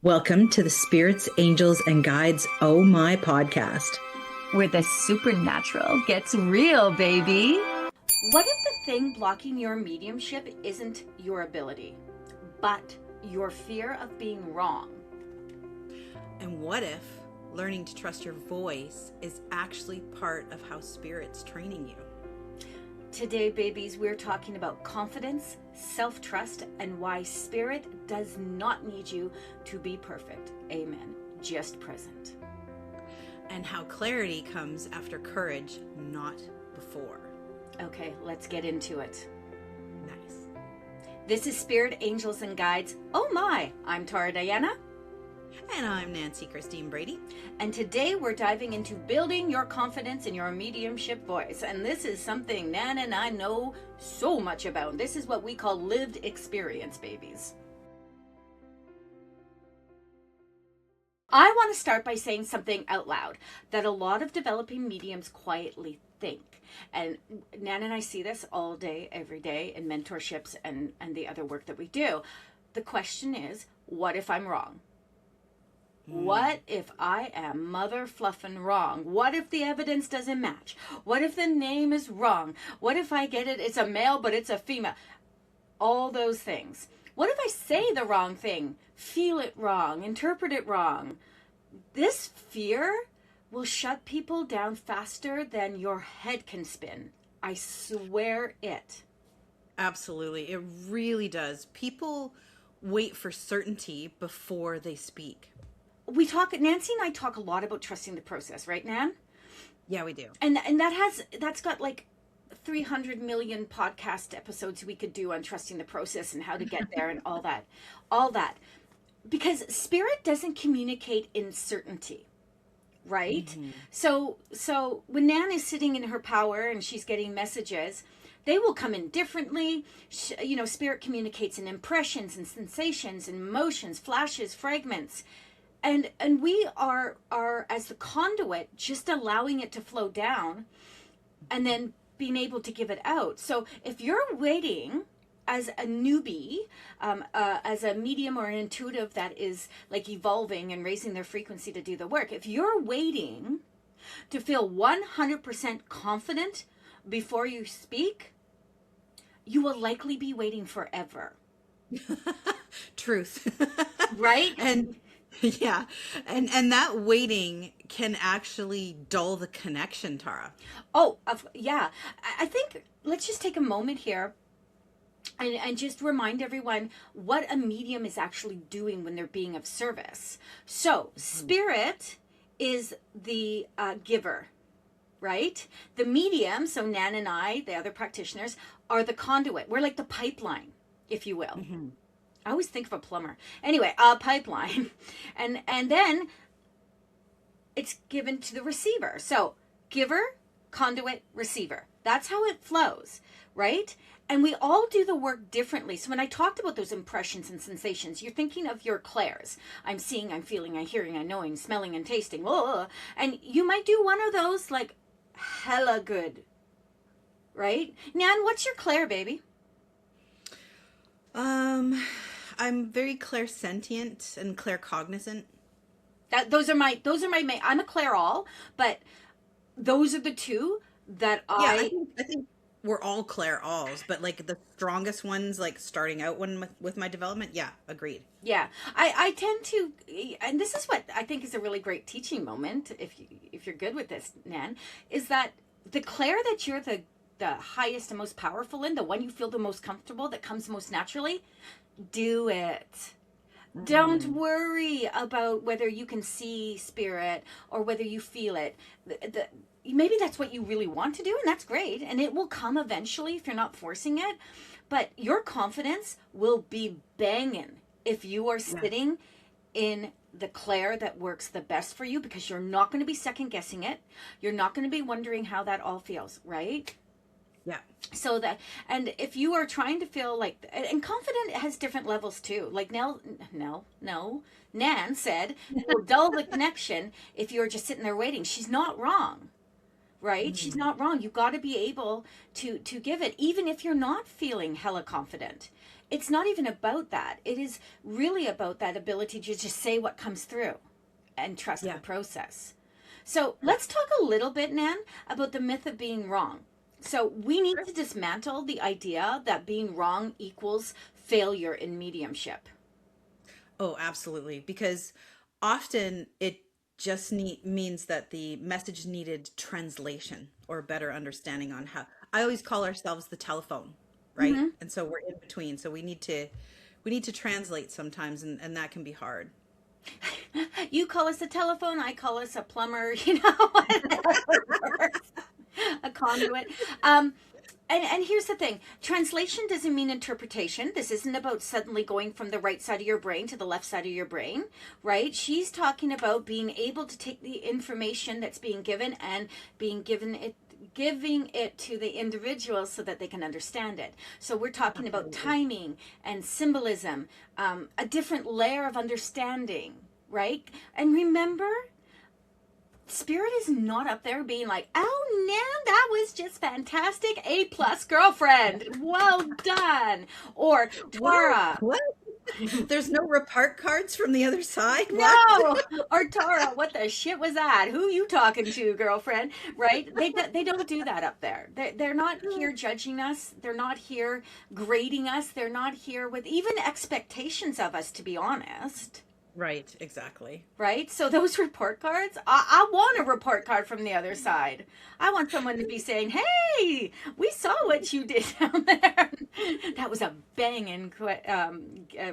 Welcome to the Spirits, Angels, and Guides Oh My podcast, where the supernatural gets real, baby. What if the thing blocking your mediumship isn't your ability, but your fear of being wrong? And what if learning to trust your voice is actually part of how Spirit's training you? Today, babies, we're talking about confidence, self-trust, and why Spirit does not need you to be perfect. Amen. Just present. And how clarity comes after courage, not before. Okay, let's get into it. Nice. This is Spirit, Angels, and Guides. Oh my! I'm Tara Diana. And I'm Nancy Christine Brady. And today we're diving into building your confidence in your mediumship voice. And this is something Nan and I know so much about. This is what we call lived experience, babies. I want to start by saying something out loud that a lot of developing mediums quietly think. And Nan and I see this all day, every day in mentorships and the other work that we do. The question is, what if I'm wrong? What if I am mother fluffin' wrong? What if the evidence doesn't match? What if the name is wrong? What if I get it, it's a male, but it's a female? All those things. What if I say the wrong thing, feel it wrong, interpret it wrong? This fear will shut people down faster than your head can spin. I swear it. Absolutely. It really does. People wait for certainty before they speak. Nancy and I talk a lot about trusting the process, right, Nan? Yeah, we do. And that's got like 300 million podcast episodes we could do on trusting the process and how to get there and all that. Because Spirit doesn't communicate in certainty, right? Mm-hmm. So when Nan is sitting in her power and she's getting messages, they will come in differently. Spirit communicates in impressions and sensations and emotions, flashes, fragments. And we are as the conduit, just allowing it to flow down and then being able to give it out. So if you're waiting as a newbie, as a medium or an intuitive that is like evolving and raising their frequency to do the work, if you're waiting to feel 100% confident before you speak, you will likely be waiting forever. Truth. Right? And yeah. And that waiting can actually dull the connection, Tara. Oh, yeah. I think let's just take a moment here and just remind everyone what a medium is actually doing when they're being of service. So, Spirit is the giver, right? The medium, so Nan and I, the other practitioners, are the conduit. We're like the pipeline, if you will. Mm-hmm. I always think of a plumber. Anyway, a pipeline. And then it's given to the receiver. So giver, conduit, receiver. That's how it flows, right? And we all do the work differently. So when I talked about those impressions and sensations, you're thinking of your clairs. I'm seeing, I'm feeling, I'm hearing, I'm knowing, smelling, and tasting. Whoa. And you might do one of those like hella good, right? Nan, what's your clair, baby? I'm very clairsentient and claircognizant. Those are my main. I'm a clair all, but those are the two that I think we're all clair alls, but like the strongest ones, like starting out with my development. Yeah, agreed. Yeah, I tend to, and this is what I think is a really great teaching moment. If you're good with this, Nan, is that the clair that you're the highest and most powerful in, the one you feel the most comfortable, that comes most naturally, do it. Don't worry about whether you can see Spirit or whether you feel it. Maybe that's what you really want to do, and that's great, and it will come eventually if you're not forcing it. But your confidence will be banging if you are sitting in the clair that works the best for you, because you're not going to be second guessing it. You're not going to be wondering how that all feels, right? Yeah. So that, and if you are trying to feel like, and confident has different levels too. Like Nan said, it will dull the connection if you're just sitting there waiting. She's not wrong, right? Mm-hmm. She's not wrong. You got to be able to give it, even if you're not feeling hella confident. it's not even about that. It is really about that ability to just say what comes through and trust the process. So let's talk a little bit, Nan, about the myth of being wrong. So we need to dismantle the idea that being wrong equals failure in mediumship. Oh, absolutely. Because often it just means that the message needed translation or better understanding on how. I always call ourselves the telephone, right? Mm-hmm. And so we're in between. So we need to translate sometimes, and that can be hard. You call us a telephone, I call us a plumber, you know, a conduit. And here's the thing. Translation doesn't mean interpretation. This isn't about suddenly going from the right side of your brain to the left side of your brain, right? She's talking about being able to take the information that's being given and giving it to the individual so that they can understand it. So we're talking about timing and symbolism, a different layer of understanding, right? And remember, Spirit is not up there being like, oh, Nan, that was just fantastic. A+ girlfriend. Well done. Or Tara. What? There's no repart cards from the other side? No. Or Tara, what the shit was that? Who you talking to, girlfriend? Right? They don't do that up there. They're not here judging us. They're not here grading us. They're not here with even expectations of us, to be honest. Right, exactly. Right? So those report cards, I want a report card from the other side. I want someone to be saying, hey, we saw what you did down there. That was a banging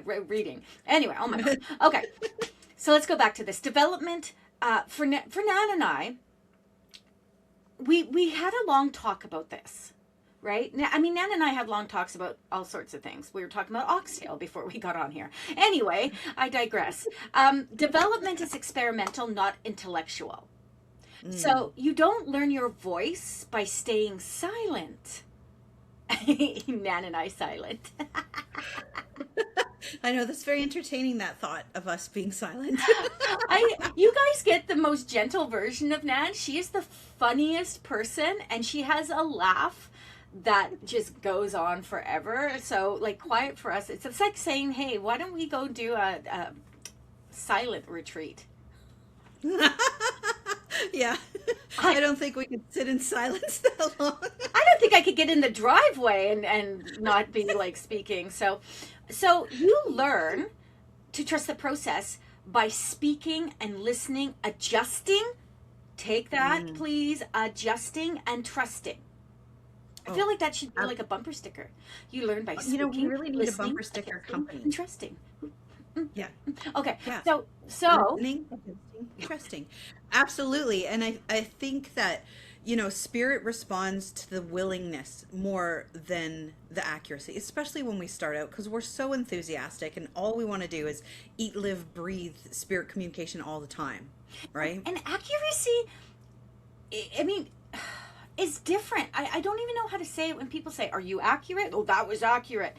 reading. Anyway, oh my God. Okay, so let's go back to this. Development, for Nan and I, we had a long talk about this. Right? I mean, Nan and I have long talks about all sorts of things. We were talking about oxtail before we got on here. Anyway, I digress. Development is experimental, not intellectual. So you don't learn your voice by staying silent. Nan and I silent. I know, that's very entertaining, that thought of us being silent. You guys get the most gentle version of Nan. She is the funniest person, and she has a laugh that just goes on forever. So like, quiet for us, it's like saying, hey, why don't we go do a silent retreat? Yeah. I don't think we could sit in silence that long. I don't think I could get in the driveway and not be like speaking. So you learn to trust the process by speaking and listening, adjusting. Take that, please. Adjusting and trusting. I feel like that should be like a bumper sticker. You learn by speaking, we really need a listening, bumper sticker company. and trusting. Yeah. Okay. Yeah. So Listening, trusting. Absolutely. And I think that, spirit responds to the willingness more than the accuracy, especially when we start out, because we're so enthusiastic and all we want to do is eat, live, breathe spirit communication all the time. Right? And accuracy, I mean, is different. I don't even know how to say it when people say, are you accurate? Oh, that was accurate.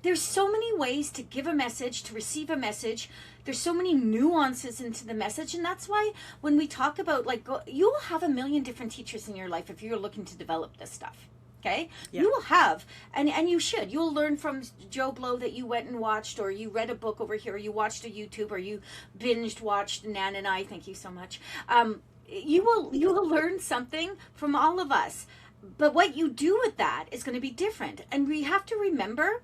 There's so many ways to give a message, to receive a message. There's so many nuances into the message. And that's why when we talk about, like, you will have a million different teachers in your life if you're looking to develop this stuff. Okay? Yeah. You will have, and you should. You'll learn from Joe Blow that you went and watched, or you read a book over here, or you watched a YouTube, or you binged watched Nan and I. Thank you so much. You will learn something from all of us. But what you do with that is going to be different. And we have to remember,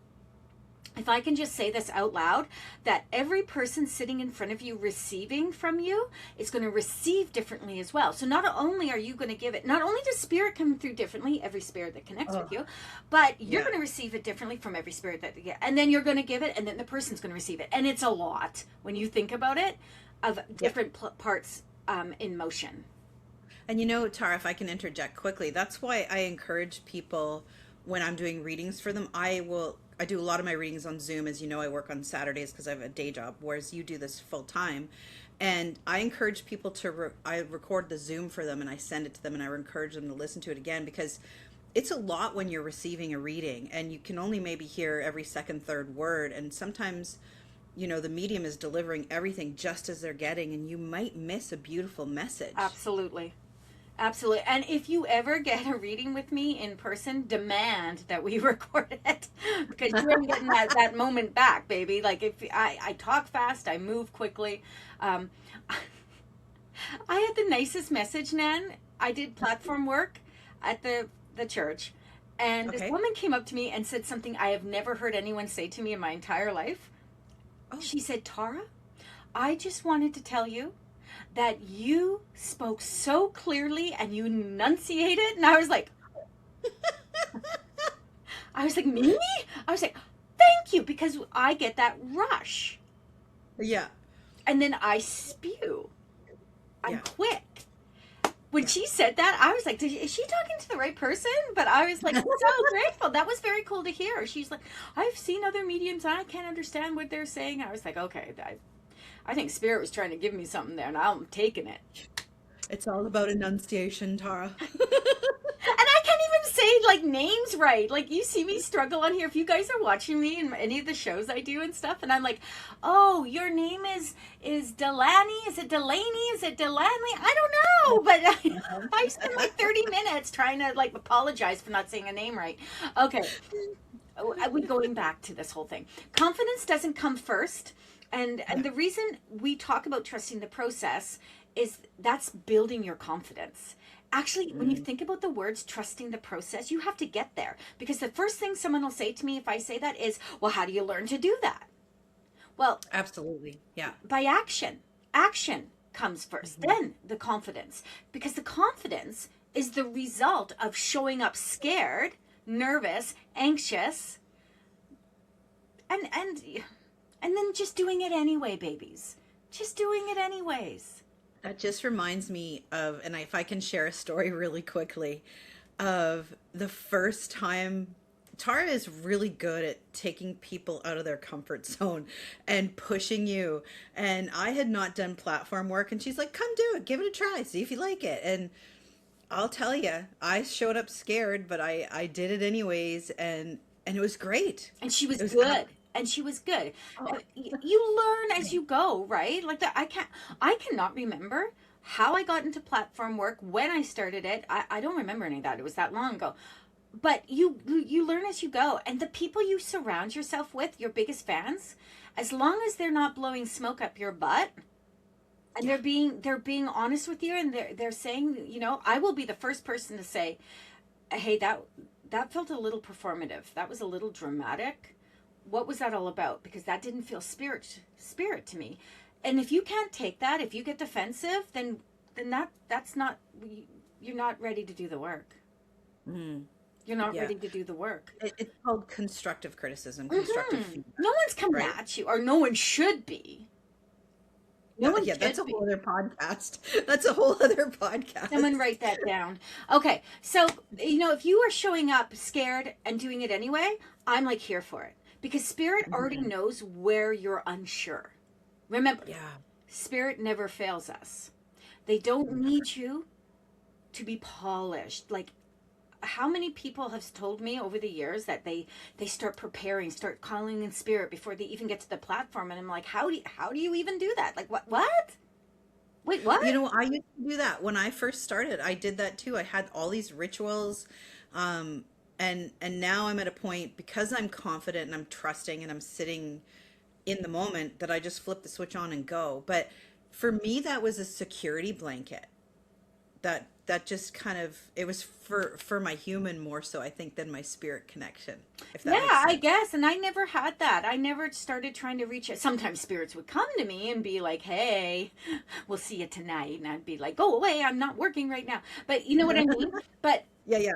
if I can just say this out loud, that every person sitting in front of you receiving from you is going to receive differently as well. So not only are you going to give it, not only does spirit come through differently, every spirit that connects with you, but you're going to receive it differently from every spirit that you get. And then you're going to give it, and then the person's going to receive it. And it's a lot when you think about it, of different parts in motion. And Tara, if I can interject quickly, that's why I encourage people when I'm doing readings for them. I do a lot of my readings on Zoom. As you know, I work on Saturdays because I have a day job, whereas you do this full time. And I encourage people to, I record the Zoom for them and I send it to them, and I encourage them to listen to it again, because it's a lot when you're receiving a reading and you can only maybe hear every second, third word. And sometimes, the medium is delivering everything just as they're getting, and you might miss a beautiful message. Absolutely. Absolutely. And if you ever get a reading with me in person, demand that we record it because you ain't getting that moment back, baby. Like if I talk fast, I move quickly. Um, I had the nicest message, Nan. I did platform work at the church, and this Okay. woman came up to me and said something I have never heard anyone say to me in my entire life. Oh, She said, Tara, I just wanted to tell you that you spoke so clearly and you enunciated. And I was like, me? I was like, thank you, because I get that rush. yeah, And then I spew. I'm yeah, quick. When yeah. she said that, I was like, is she talking to the right person? But I was like, so grateful. That was very cool to hear. She's like, I've seen other mediums and I can't understand what they're saying. I was like, okay, I think Spirit was trying to give me something there and I'm taking it. It's all about enunciation, Tara. And I can't even say like names right. Like you see me struggle on here. If you guys are watching me in any of the shows I do and stuff, and I'm like, oh, your name is Delaney? Is it Delaney? Is it Delaney? I don't know. But I spent like 30 minutes trying to like apologize for not saying a name right. Okay. We going back to this whole thing. Confidence doesn't come first. And Yeah. the reason we talk about trusting the process is that's building your confidence. Actually, when you Mm, think about the words trusting the process, you have to get there. Because the first thing someone will say to me if I say that is, well, how do you learn to do that? Well, absolutely. Yeah. by action. Action comes first, Mhm. then the confidence. Because the confidence is the result of showing up scared, nervous, anxious, and and then just doing it anyway, babies. Just doing it anyways. That just reminds me of, and if I can share a story really quickly, of the first time. Tara is really good at taking people out of their comfort zone and pushing you. And I had not done platform work, and she's like, "Come do it, give it a try, see if you like it." And I'll tell you, I showed up scared, but I did it anyways, and it was great. And she was It was good. And she was good. oh, You learn as you go, right? Like that. I cannot remember how I got into platform work when I started it. I don't remember any of that. It was that long ago. But you learn as you go, and the people you surround yourself with, your biggest fans, as long as they're not blowing smoke up your butt, and yeah. they're being honest with you, and they're saying, I will be the first person to say, hey, that felt a little performative. That was a little dramatic. What was that all about? Because that didn't feel spirit to me. And if you can't take that, if you get defensive, then that's not, you're not ready to do the work. Mm, You're not yeah. ready to do the work. It's called constructive criticism, constructive Hmm. No feedback, one's coming right? at you, or no one should be. No one Yeah, that's should a be. whole other podcast. That's a whole other podcast. Someone write that down. Okay, so if you are showing up scared and doing it anyway, I'm like here for it because Spirit already Mhm. knows where you're unsure. Remember, Yeah. Spirit never fails us. They don't need you to be polished. Like how many people have told me over the years that they start preparing, start calling in Spirit before they even get to the platform, and I'm like, how do you even do that? Like what? Wait, You what? know, I used to do that when I first started. I did that too. I had all these rituals, um, and now I'm at a point because I'm confident and I'm trusting and I'm sitting in the moment that I just flip the switch on and go. But for me, that was a security blanket. That just kind of it was for my human more so I think than my spirit connection, if Yeah, that makes I sense. guess. And I never had that. I never started trying to reach it. Sometimes spirits would come to me and be like, hey, we'll see you tonight. And I'd be like, go away. I'm not working right now. But you know what I mean? But Yeah, yeah.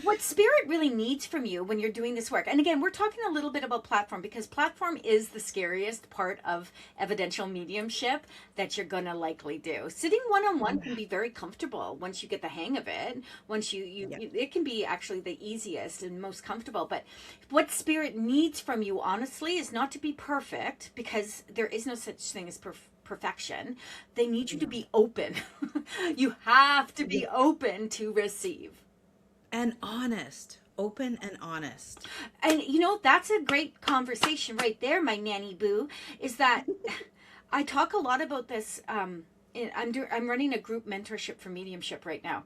what spirit really needs from you when you're doing this work. And again, we're talking a little bit about platform because platform is the scariest part of evidential mediumship that you're going to likely do. Sitting one-on-one can be very comfortable once you get the hang of it. Once Yeah. it can be actually the easiest and most comfortable. But what spirit needs from you, honestly, is not to be perfect because there is no such thing as perfection. They need you to No. be open. You have to Yeah. be open to receive. And honest, open and honest. And that's a great conversation right there, my nanny boo. Is that I talk a lot about this. I'm running a group mentorship for mediumship right now,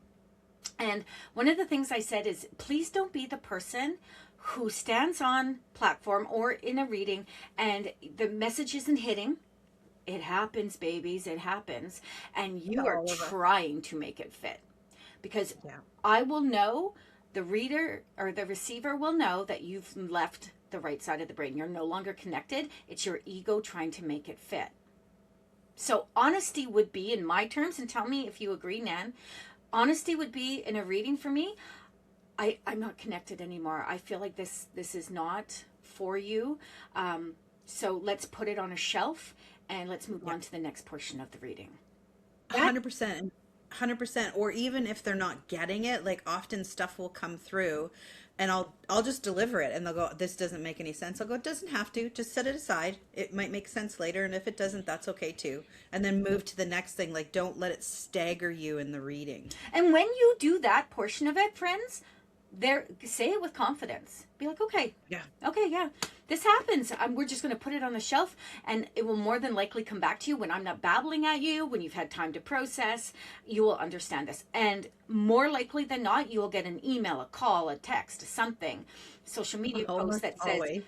And one of the things I said is, please don't be the person who stands on platform or in a reading and the message isn't hitting. It happens, babies, it happens. And you are All of us. trying to make it fit. Because Yeah. I will know, the reader or the receiver will know that you've left the right side of the brain. You're no longer connected. It's your ego trying to make it fit. So honesty would be, in my terms, and tell me if you agree, Nan, honesty would be in a reading for me, I'm not connected anymore. I feel like this is not for you. So let's put it on a shelf and let's move on to the next portion of the reading. 100%. 100%. Or even if they're not getting it, like often stuff will come through and I'll just deliver it and they'll go, this doesn't make any sense. I'll go, it doesn't have to, just set it aside. It might make sense later, and if it doesn't, that's okay too. And then move to the next thing. Like, don't let it stagger you in the reading. And when you do that portion of it, friends, say it with confidence. Be like, okay, yeah, this happens. We're just going to put it on the shelf, and it will more than likely come back to you when I'm not babbling at you, when you've had time to process. You will understand this, and more likely than not, you will get an email, a call, a text, something, social media post that says, always.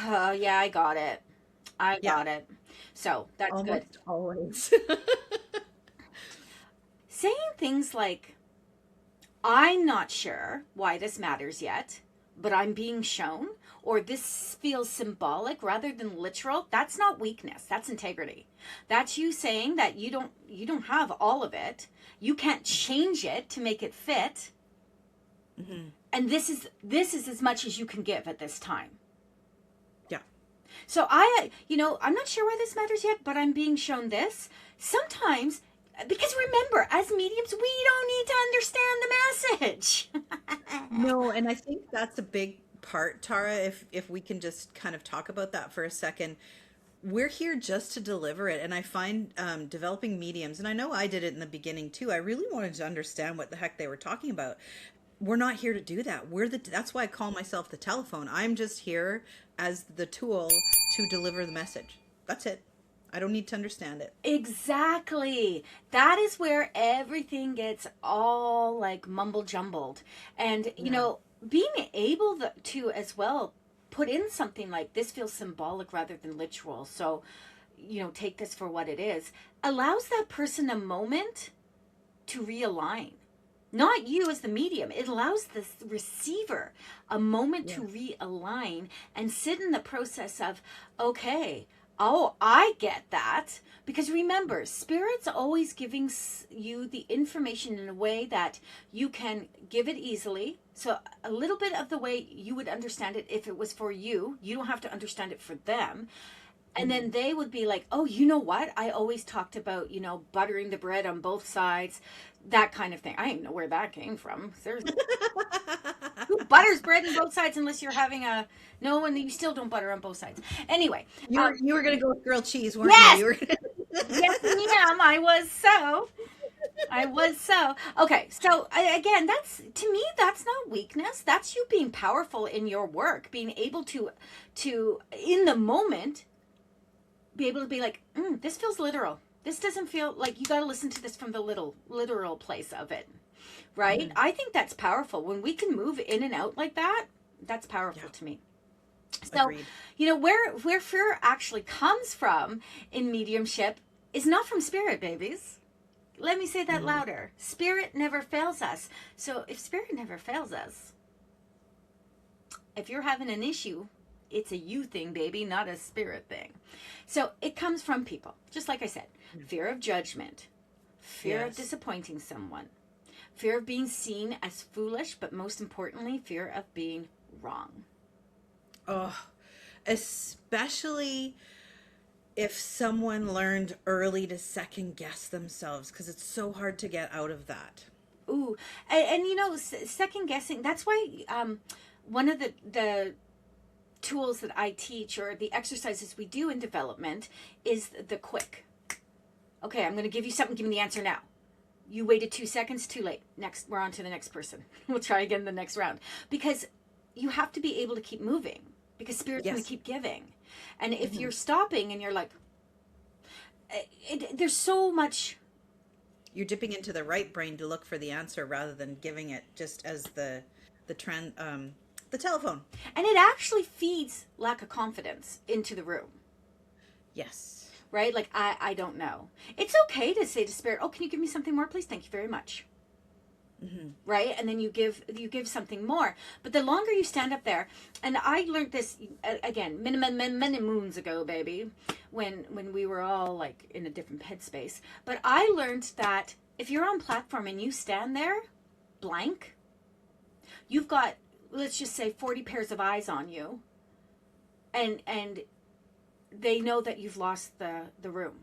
oh, yeah, I got it. I got it. So that's good. Almost always. Saying things like, I'm not sure why this matters yet, but I'm being shown, or this feels symbolic rather than literal. That's not weakness. That's integrity. That's you saying that you don't have all of it. You can't change it to make it fit. Mm-hmm. And this is as much as you can give at this time. Yeah. So I'm not sure why this matters yet, but I'm being shown this. Sometimes, because remember, as mediums, we don't need to understand the message. No, and I think that's a big part, Tara, if we can just kind of talk about that for a second. We're here just to deliver it. And I find developing mediums, and I know I did it in the beginning too, I really wanted to understand what the heck they were talking about. We're not here to do that. That's why I call myself the telephone. I'm just here as the tool to deliver the message. That's it. I don't need to understand it. Exactly. That is where everything gets all like mumble jumbled. And, being able to as well put in something like, this feels symbolic rather than literal. So, take this for what it is, allows that person a moment to realign. Not you as the medium. It allows the receiver a moment to realign and sit in the process of, okay, oh, I get that. Because remember, Spirit's always giving you the information in a way that you can give it easily. So a little bit of the way you would understand it if it was for you. You don't have to understand it for them. And then they would be like, oh, you know what? I always talked about, buttering the bread on both sides, that kind of thing. I didn't know where that came from. Who butters bread on both sides unless you're having no, and you still don't butter on both sides. Anyway. You were going to go with grilled cheese, weren't yes! you? Yes, ma'am. I was so. Okay, so again, to me, that's not weakness. That's you being powerful in your work, being able to in the moment, be able to be like, this feels literal. This doesn't feel like, you got to listen to this from the literal place of it, right? Mm-hmm. I think that's powerful. When we can move in and out like that, that's powerful to me. So, Agreed. Where fear actually comes from in mediumship is not from spirit, babies. Let me say that louder. Spirit never fails us. So if spirit never fails us, if you're having an issue, it's a you thing, baby, not a spirit thing. So it comes from people, just like I said, fear of judgment, fear of disappointing someone, fear of being seen as foolish, but most importantly, fear of being wrong. Oh, especially if someone learned early to second guess themselves, because it's so hard to get out of that. Ooh, and second guessing, that's why one of the tools that I teach, or the exercises we do in development, is the quick. Okay, I'm going to give you something, give me the answer now. You waited 2 seconds, too late. Next, we're on to the next person. We'll try again the next round. Because you have to be able to keep moving, because Spirit's going to keep giving. And if you're stopping and you're like, there's so much you're dipping into the right brain to look for the answer rather than giving it just as the telephone. And it actually feeds lack of confidence into the room. Yes. Right? Like, I don't know. It's okay to say to spirit, oh, can you give me something more, please? Thank you very much. Mm-hmm. Right? And then you give something more. But the longer you stand up there, and I learned this again many moons ago, baby, when we were all like in a different headspace. But I learned that if you're on platform and you stand there blank, you've got, let's just say, 40 pairs of eyes on you, and they know that you've lost the room.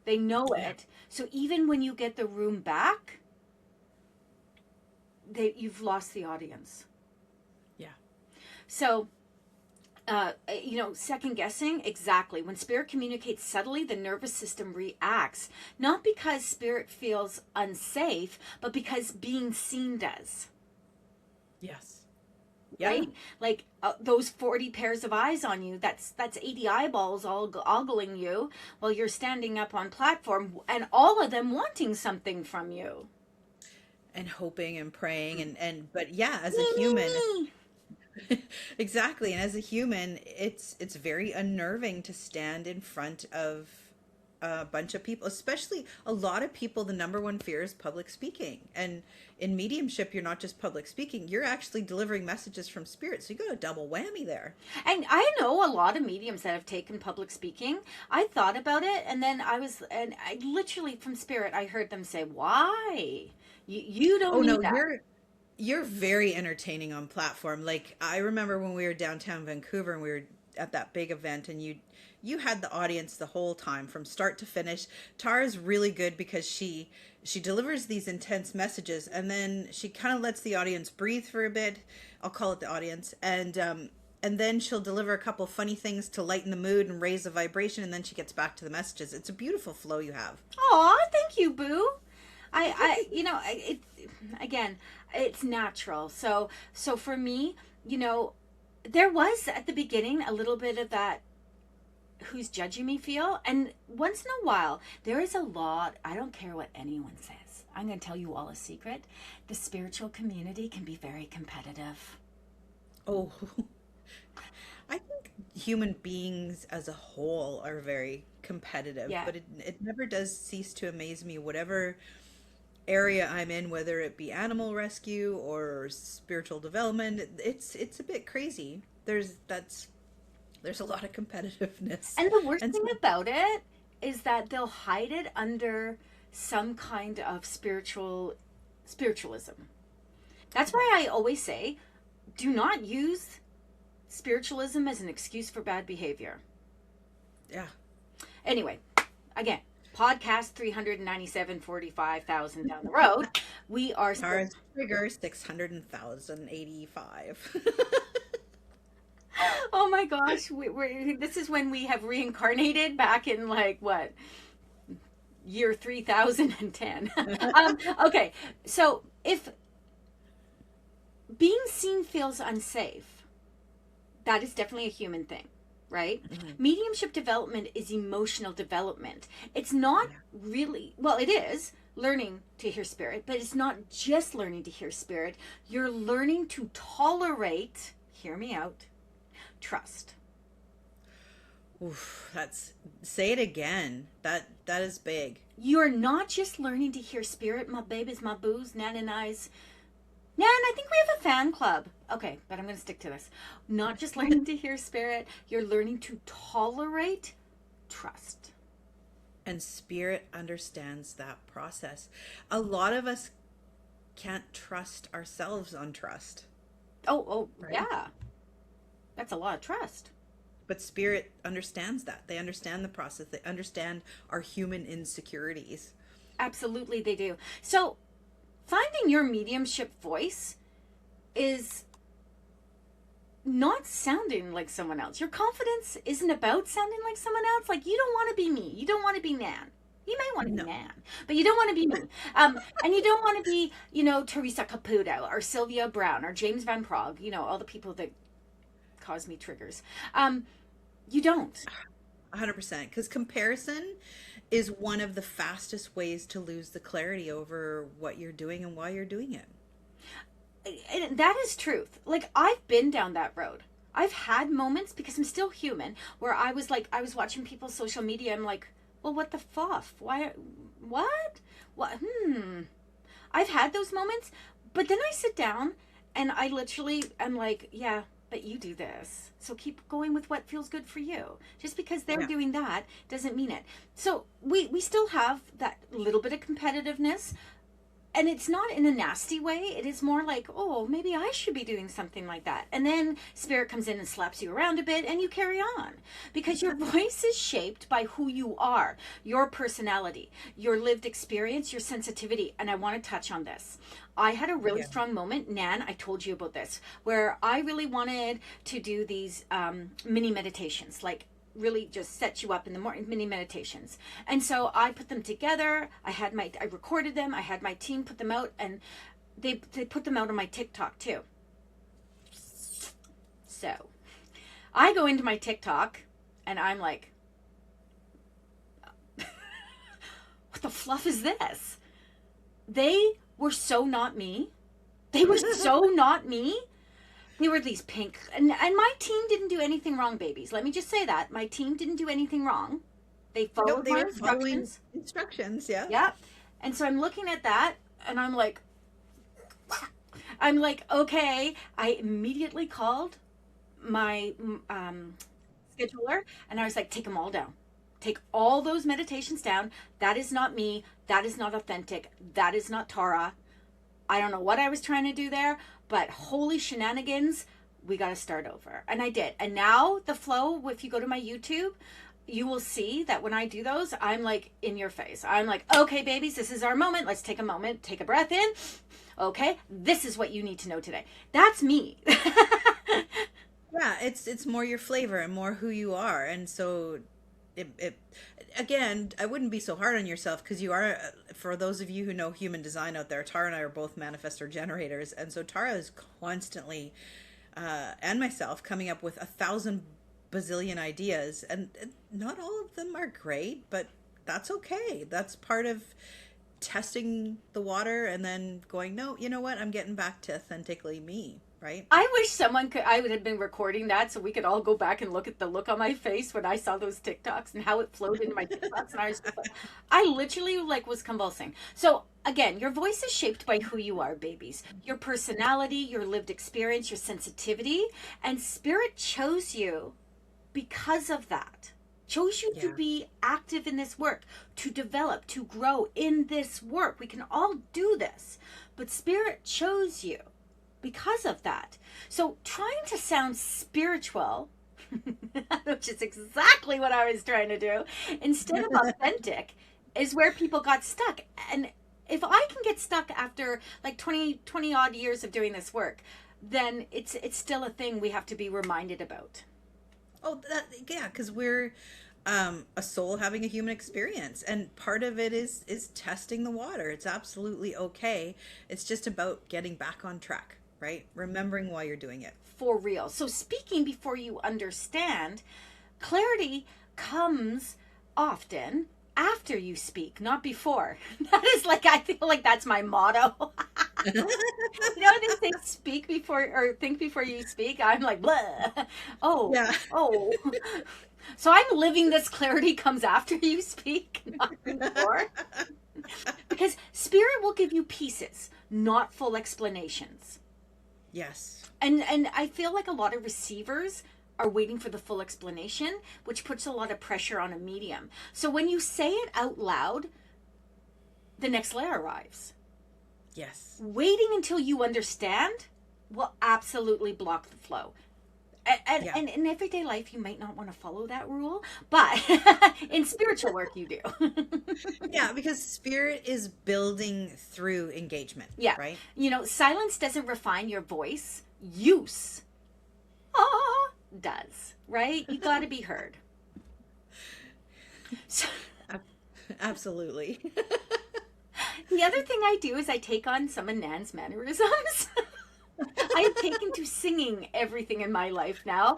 They know it. So even when you get the room back, you've lost the audience. Yeah. So, second guessing, exactly. When spirit communicates subtly, the nervous system reacts, not because spirit feels unsafe, but because being seen does. Yes. Yeah. Right? Like those 40 pairs of eyes on you, that's 80 eyeballs all ogling you while you're standing up on platform, and all of them wanting something from you. And hoping and praying but yeah, as a human, exactly. And as a human, it's very unnerving to stand in front of a bunch of people, especially a lot of people. The number one fear is public speaking. And in mediumship, you're not just public speaking, you're actually delivering messages from spirit. So you got a double whammy there. And I know a lot of mediums that have taken public speaking. I thought about it, and then I literally from spirit, I heard them say, why? You don't need that. You're very entertaining on platform. Like, I remember when we were downtown Vancouver and we were at that big event, and you had the audience the whole time from start to finish. Tara's really good because she delivers these intense messages, and then she kind of lets the audience breathe for a bit. I'll call it the audience. And then she'll deliver a couple funny things to lighten the mood and raise the vibration, and then she gets back to the messages. It's a beautiful flow you have. Aw, thank you, boo. Again, it's natural. So for me, there was at the beginning a little bit of that who's judging me feel. And once in a while, there is a lot, I don't care what anyone says. I'm going to tell you all a secret. The spiritual community can be very competitive. Oh, I think human beings as a whole are very competitive, but it never does cease to amaze me, whatever area I'm in, whether it be animal rescue or spiritual development. It's a bit crazy. There's a lot of competitiveness. And the worst thing about it is that they'll hide it under some kind of spiritualism. That's why I always say, do not use spiritualism as an excuse for bad behavior. Yeah. Anyway, again, podcast 397,45,000 down the road. We are Tara's trigger 600,085. Oh my gosh, this is when we have reincarnated back in like what, year 3010. Okay, so if being seen feels unsafe, that is definitely a human thing. Right? Mm-hmm. Mediumship development is emotional development. It's not really, well, it is learning to hear spirit, but it's not just learning to hear spirit. You're learning to tolerate, hear me out, trust. Oof, say it again. That is big. You're not just learning to hear spirit, my babies, my boos, Nan and I's. Nan, I think we have a fan club. Okay, but I'm going to stick to this. Not just learning to hear spirit, you're learning to tolerate trust. And spirit understands that process. A lot of us can't trust ourselves on trust. Oh, right? Yeah. That's a lot of trust. But spirit understands that. They understand the process. They understand our human insecurities. Absolutely, they do. So, finding your mediumship voice is not sounding like someone else. Your confidence isn't about sounding like someone else. Like, you don't want to be me. You don't want to be Nan. You may want to be Nan, but you don't want to be me. And you don't want to be, Teresa Caputo or Sylvia Brown or James Van Prague, all the people that cause me triggers. You don't. 100%. Because comparison is one of the fastest ways to lose the clarity over what you're doing and why you're doing it. And that is truth. Like, I've been down that road. I've had moments, because I'm still human, where I was watching people's social media. I'm like, well, what the fuff? Why? What? What? I've had those moments, but then I sit down and I literally am like, yeah, but you do this. So keep going with what feels good for you. Just because they're doing that doesn't mean it. So we still have that little bit of competitiveness. And it's not in a nasty way. It is more like, oh, maybe I should be doing something like that. And then spirit comes in and slaps you around a bit and you carry on. Because your voice is shaped by who you are, your personality, your lived experience, your sensitivity. And I want to touch on this. I had a really strong moment, Nan, I told you about this, where I really wanted to do these mini meditations, like really just set you up in the morning, mini meditations. And so I put them together. I recorded them. I had my team put them out, and they put them out on my TikTok too. So I go into my TikTok and I'm like, what the fluff is this? They were so not me. They were so not me. They were these pink, and my team didn't do anything wrong, babies. Let me just say that. My team didn't do anything wrong. They followed my instructions. Instructions, yeah. Yeah. And so I'm looking at that, and I'm like, okay. I immediately called my scheduler, and I was like, take them all down. Take all those meditations down. That is not me. That is not authentic. That is not Tara. I don't know what I was trying to do there, but holy shenanigans, we got to start over. And I did. And now the flow, if you go to my YouTube, you will see that when I do those, I'm like in your face. I'm like, okay, babies, this is our moment. Let's take a moment, take a breath in. Okay, this is what you need to know today. That's me. Yeah, it's more your flavor and more who you are. And so it again, I wouldn't be so hard on yourself, because you are, for those of you who know human design out there, Tara and I are both manifestor generators, and so Tara is constantly and myself coming up with 1,000 bazillion ideas, and not all of them are great, but that's okay. That's part of testing the water and then going, no, you know what, I'm getting back to authentically me. Right? I wish I would have been recording that so we could all go back and look at the look on my face when I saw those TikToks and how it flowed into my TikToks. And I was just like, I literally was convulsing. So again, your voice is shaped by who you are, babies. Your personality, your lived experience, your sensitivity, and spirit chose you because of that. Chose you to be active in this work, to develop, to grow in this work. We can all do this, but spirit chose you because of that. So trying to sound spiritual, which is exactly what I was trying to do, instead of authentic, is where people got stuck. And if I can get stuck after like 20 odd years of doing this work, then it's still a thing we have to be reminded about. Oh, yeah, because we're a soul having a human experience, and part of it is testing the water. It's absolutely okay. It's just about getting back on track. Right? Remembering why you're doing it. For real. So speaking before you understand, clarity comes often after you speak, not before. That is like, I feel like that's my motto. You know when they say speak before, or think before you speak? I'm like, blah. Oh. So I'm living this clarity comes after you speak, not before. Because spirit will give you pieces, not full explanations. Yes. And I feel like a lot of receivers are waiting for the full explanation, which puts a lot of pressure on a medium. So when you say it out loud, the next layer arrives. Yes. Waiting until you understand will absolutely block the flow. And in everyday life, you might not want to follow that rule, but in spiritual work, you do. Yeah, because spirit is building through engagement. Yeah. Right? You know, silence doesn't refine your voice. Use does, right? You got to be heard. So, absolutely. The other thing I do is I take on some of Nan's mannerisms. I have taken to singing everything in my life now.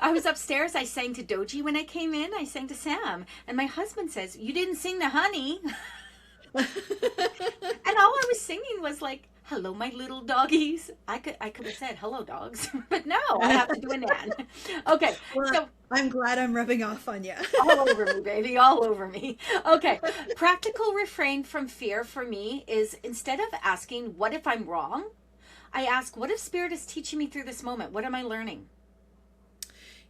I was upstairs. I sang to Doji when I came in. I sang to Sam. And my husband says, you didn't sing to Honey. And all I was singing was like, hello, my little doggies. I could have said, hello, dogs. But no, I have to do a Nan. Okay. Well, so I'm glad I'm rubbing off on you. all over me, baby. All over me. Okay. Practical refrain from fear for me is, instead of asking, what if I'm wrong? I ask, what if Spirit is teaching me through this moment? What am I learning?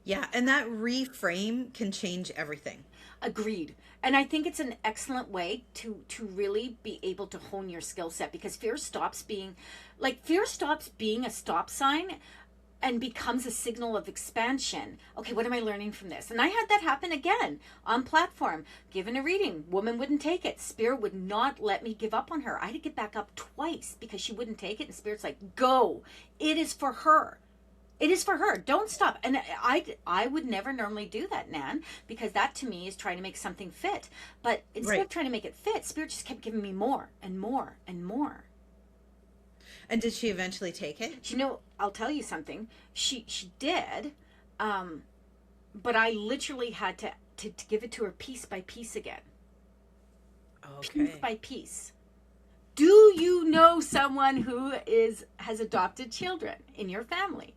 Yeah, and that reframe can change everything. Agreed. And I think it's an excellent way to really be able to hone your skill set, because fear stops being a stop sign and becomes a signal of expansion. Okay, what am I learning from this? And I had that happen again on platform, given a reading. Woman wouldn't take it. Spirit would not let me give up on her. I had to get back up twice because she wouldn't take it. And Spirit's like, go. It is for her. It is for her. Don't stop. And I would never normally do that, Nan, because that to me is trying to make something fit. But instead of trying to make it fit, Spirit just kept giving me more and more and more. And did she eventually take it? You know, I'll tell you something. She did, but I literally had to give it to her piece by piece again. Okay. Piece by piece. Do you know someone who has adopted children in your family?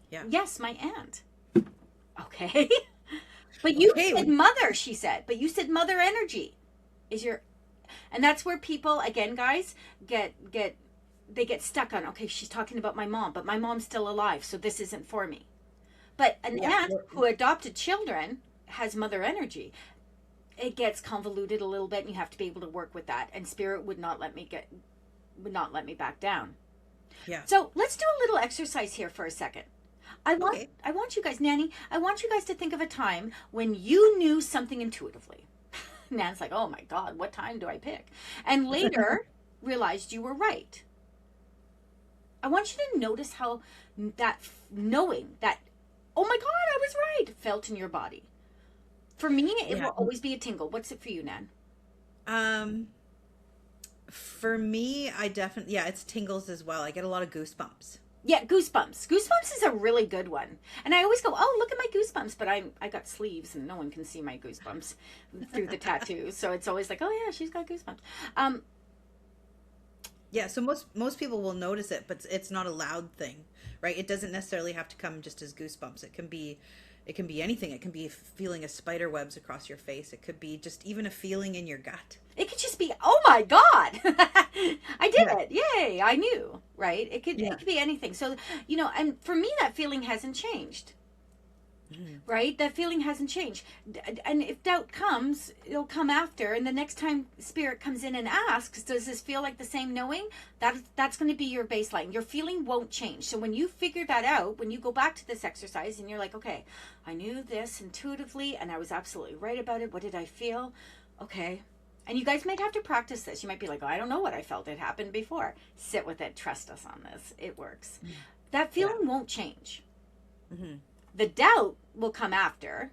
Yeah. Yes, my aunt. Okay. But you said mother, she said. But you said mother energy is your... And that's where people, again, guys, get stuck on, okay, she's talking about my mom, but my mom's still alive, so this isn't for me. But an aunt who adopted children has mother energy. It gets convoluted a little bit, and you have to be able to work with that. And Spirit would not let me back down. Yeah. So let's do a little exercise here for a second. I want you guys, Nanny, I want you guys to think of a time when you knew something intuitively. Nan's like, oh my God, what time do I pick? And later realized you were right. I want you to notice how that knowing that, oh my God, I was right, felt in your body. For me, it will always be a tingle. What's it for you, Nan? For me, I definitely, it's tingles as well. I get a lot of goosebumps. Yeah, goosebumps. Goosebumps is a really good one. And I always go, oh, look at my goosebumps. But I got sleeves and no one can see my goosebumps through the tattoo. So it's always like, oh yeah, she's got goosebumps. Yeah, so most people will notice it, but it's not a loud thing, right? It doesn't necessarily have to come just as goosebumps. It can be anything. It can be feeling a spider webs across your face. It could be just even a feeling in your gut. It could just be, oh my God, I did it. Yay, I knew, right? It could be anything. So, and for me, that feeling hasn't changed. Right? That feeling hasn't changed. And if doubt comes, it'll come after. And the next time Spirit comes in and asks, does this feel like the same knowing? That's going to be your baseline. Your feeling won't change. So when you figure that out, when you go back to this exercise and you're like, okay, I knew this intuitively and I was absolutely right about it. What did I feel? Okay. And you guys might have to practice this. You might be like, oh, I don't know what I felt. It happened before. Sit with it. Trust us on this. It works. That feeling won't change. The doubt will come after,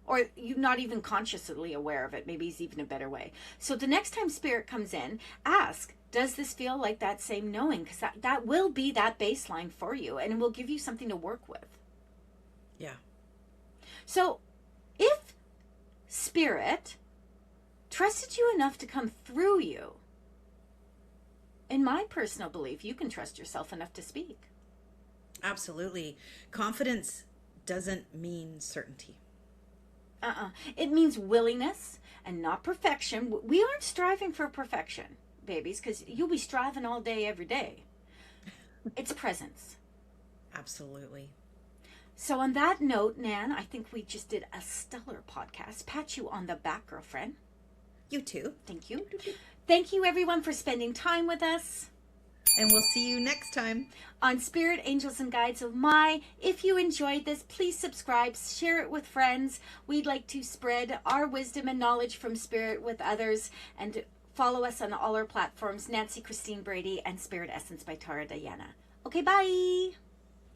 or you're not even consciously aware of it. Maybe it's even a better way. So the next time Spirit comes in, ask, does this feel like that same knowing? Because that will be that baseline for you, and it will give you something to work with. Yeah. So if Spirit trusted you enough to come through you, in my personal belief, you can trust yourself enough to speak. Absolutely. Confidence doesn't mean certainty. It means willingness and not perfection. We aren't striving for perfection, babies, because you'll be striving all day, every day. It's presence. Absolutely. So on that note, Nan, I think we just did a stellar podcast. Pat you on the back, girlfriend. You too. Thank you. Thank you, everyone, for spending time with us. And we'll see you next time on Spirit, Angels, and Guides of My. If you enjoyed this, please subscribe, share it with friends. We'd like to spread our wisdom and knowledge from Spirit with others. And follow us on all our platforms, Nancy Christine Brady and Spirit Essence by Tara Diana. Okay, bye.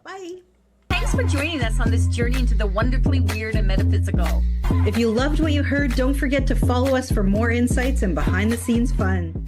Bye. Thanks for joining us on this journey into the wonderfully weird and metaphysical. If you loved what you heard, don't forget to follow us for more insights and behind-the-scenes fun.